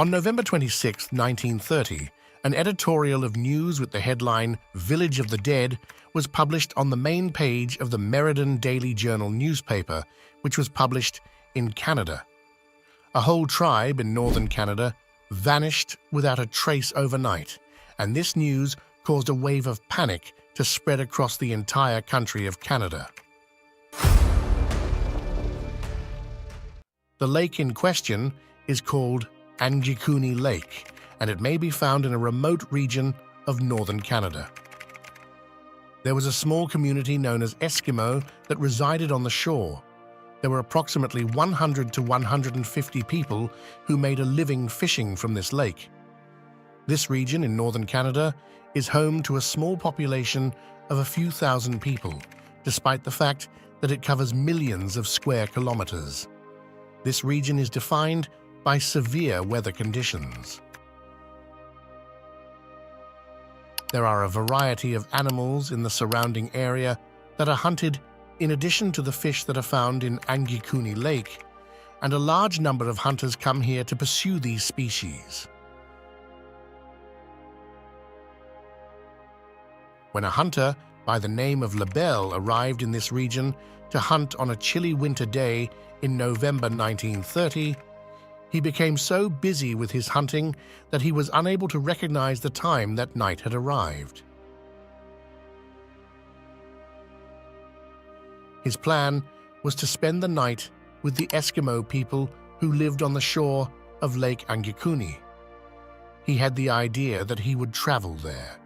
On November 26, 1930, an editorial of news with the headline "Village of the Dead" was published on the main page of the Meriden Daily Journal newspaper, which was published in Canada. A whole tribe in northern Canada vanished without a trace overnight, and this news caused a wave of panic to spread across the entire country of Canada. The lake in question is called Angikuni Lake, and it may be found in a remote region of northern Canada. There was a small community known as Eskimo that resided on the shore. There were approximately 100 to 150 people who made a living fishing from this lake. This region in northern Canada is home to a small population of a few thousand people, despite the fact that it covers millions of square kilometers. This region is defined by severe weather conditions. There are a variety of animals in the surrounding area that are hunted in addition to the fish that are found in Angikuni Lake, and a large number of hunters come here to pursue these species. When a hunter by the name of Lebel arrived in this region to hunt on a chilly winter day in November 1930, he became so busy with his hunting that he was unable to recognize the time that night had arrived. His plan was to spend the night with the Eskimo people who lived on the shore of Lake Angikuni. He had the idea that he would travel there.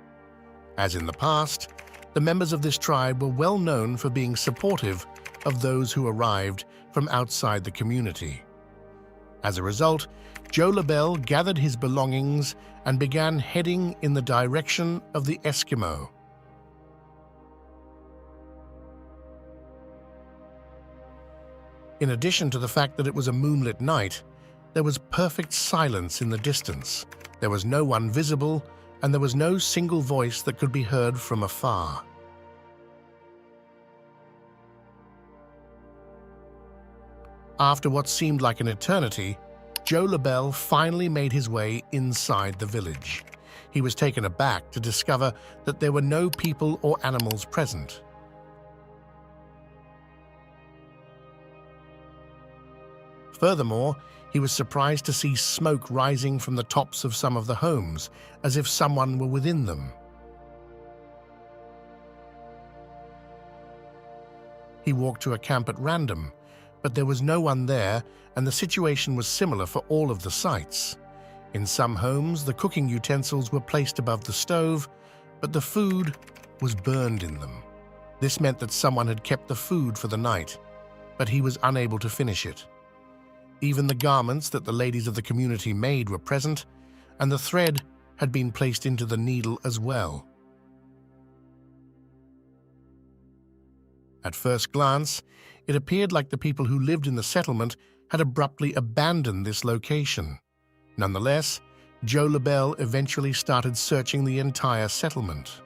As in the past, the members of this tribe were well known for being supportive of those who arrived from outside the community. As a result, Joe Lebel gathered his belongings and began heading in the direction of the Eskimo. In addition to the fact that it was a moonlit night, there was perfect silence in the distance. There was no one visible, and there was no single voice that could be heard from afar. After what seemed like an eternity, Joe Lebel finally made his way inside the village. He was taken aback to discover that there were no people or animals present. Furthermore, he was surprised to see smoke rising from the tops of some of the homes, as if someone were within them. He walked to a camp at random, but there was no one there, and the situation was similar for all of the sites. In some homes, the cooking utensils were placed above the stove, but the food was burned in them. This meant that someone had kept the food for the night, but he was unable to finish it. Even the garments that the ladies of the community made were present, and the thread had been placed into the needle as well. At first glance, it appeared like the people who lived in the settlement had abruptly abandoned this location. Nonetheless, Joe Lebel eventually started searching the entire settlement.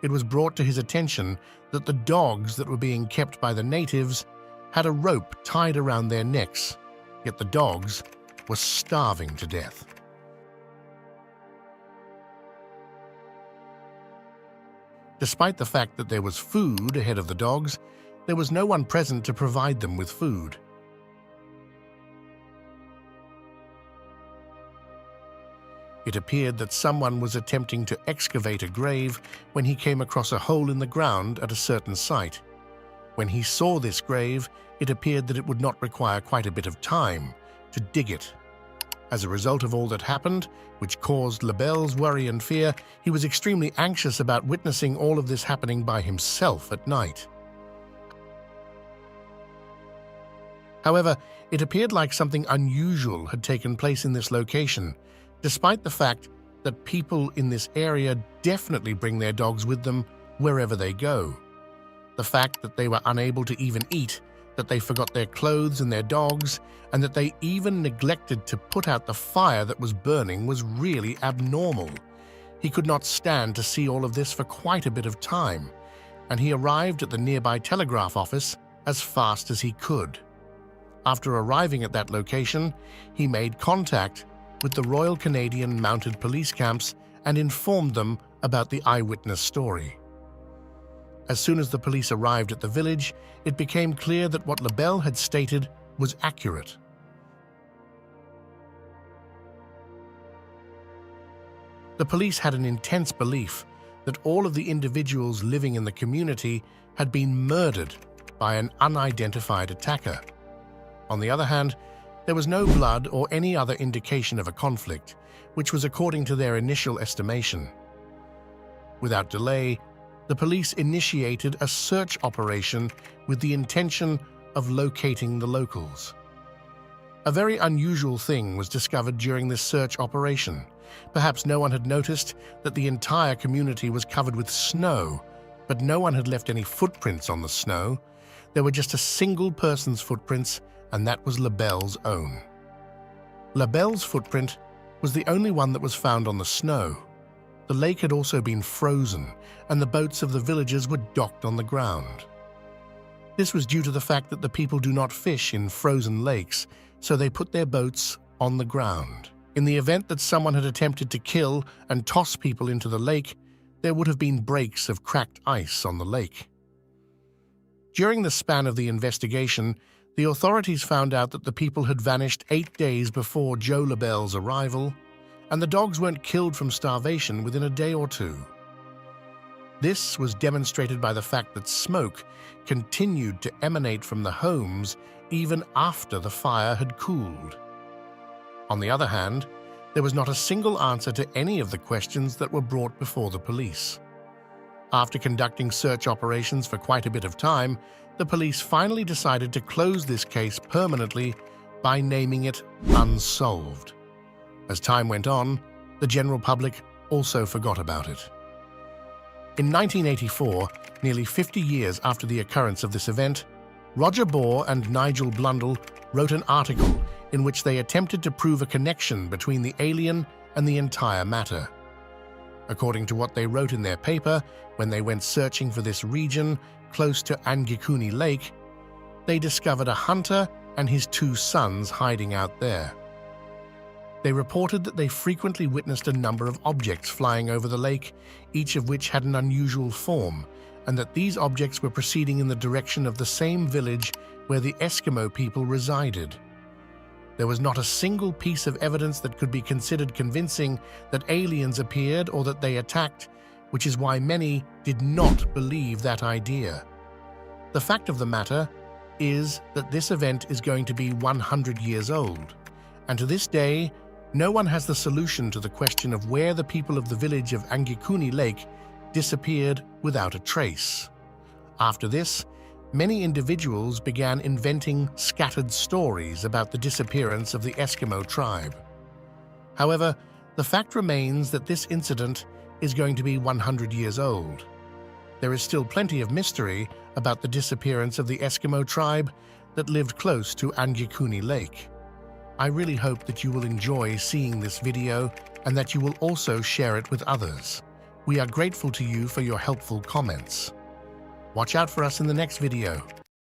It was brought to his attention that the dogs that were being kept by the natives had a rope tied around their necks, yet the dogs were starving to death. Despite the fact that there was food ahead of the dogs, there was no one present to provide them with food. It appeared that someone was attempting to excavate a grave when he came across a hole in the ground at a certain site. When he saw this grave, it appeared that it would not require quite a bit of time to dig it. As a result of all that happened, which caused Lebel's worry and fear, he was extremely anxious about witnessing all of this happening by himself at night. However, it appeared like something unusual had taken place in this location, despite the fact that people in this area definitely bring their dogs with them wherever they go. The fact that they were unable to even eat, that they forgot their clothes and their dogs, and that they even neglected to put out the fire that was burning was really abnormal. He could not stand to see all of this for quite a bit of time, and he arrived at the nearby telegraph office as fast as he could. After arriving at that location, he made contact with the Royal Canadian Mounted Police camps and informed them about the eyewitness story. As soon as the police arrived at the village, it became clear that what LaBelle had stated was accurate. The police had an intense belief that all of the individuals living in the community had been murdered by an unidentified attacker. On the other hand, there was no blood or any other indication of a conflict, which was according to their initial estimation. Without delay, the police initiated a search operation with the intention of locating the locals. A very unusual thing was discovered during this search operation. Perhaps no one had noticed that the entire community was covered with snow, but no one had left any footprints on the snow. There were just a single person's footprints, and that was LaBelle's own. LaBelle's footprint was the only one that was found on the snow. The lake had also been frozen, and the boats of the villagers were docked on the ground. This was due to the fact that the people do not fish in frozen lakes, so they put their boats on the ground. In the event that someone had attempted to kill and toss people into the lake, there would have been breaks of cracked ice on the lake. During the span of the investigation, the authorities found out that the people had vanished 8 days before Joe LaBelle's arrival, and the dogs weren't killed from starvation within a day or two. This was demonstrated by the fact that smoke continued to emanate from the homes even after the fire had cooled. On the other hand, there was not a single answer to any of the questions that were brought before the police. After conducting search operations for quite a bit of time, the police finally decided to close this case permanently by naming it unsolved. As time went on, the general public also forgot about it. In 1984, nearly 50 years after the occurrence of this event, Roger Bohr and Nigel Blundell wrote an article in which they attempted to prove a connection between the alien and the entire matter. According to what they wrote in their paper, when they went searching for this region close to Angikuni Lake, they discovered a hunter and his 2 sons hiding out there. They reported that they frequently witnessed a number of objects flying over the lake, each of which had an unusual form, and that these objects were proceeding in the direction of the same village where the Eskimo people resided. There was not a single piece of evidence that could be considered convincing that aliens appeared or that they attacked, which is why many did not believe that idea. The fact of the matter is that this event is going to be 100 years old, and to this day, no one has the solution to the question of where the people of the village of Angikuni Lake disappeared without a trace. After this, many individuals began inventing scattered stories about the disappearance of the Eskimo tribe. However, the fact remains that this incident is going to be 100 years old. There is still plenty of mystery about the disappearance of the Eskimo tribe that lived close to Angikuni Lake. I really hope that you will enjoy seeing this video and that you will also share it with others. We are grateful to you for your helpful comments. Watch out for us in the next video.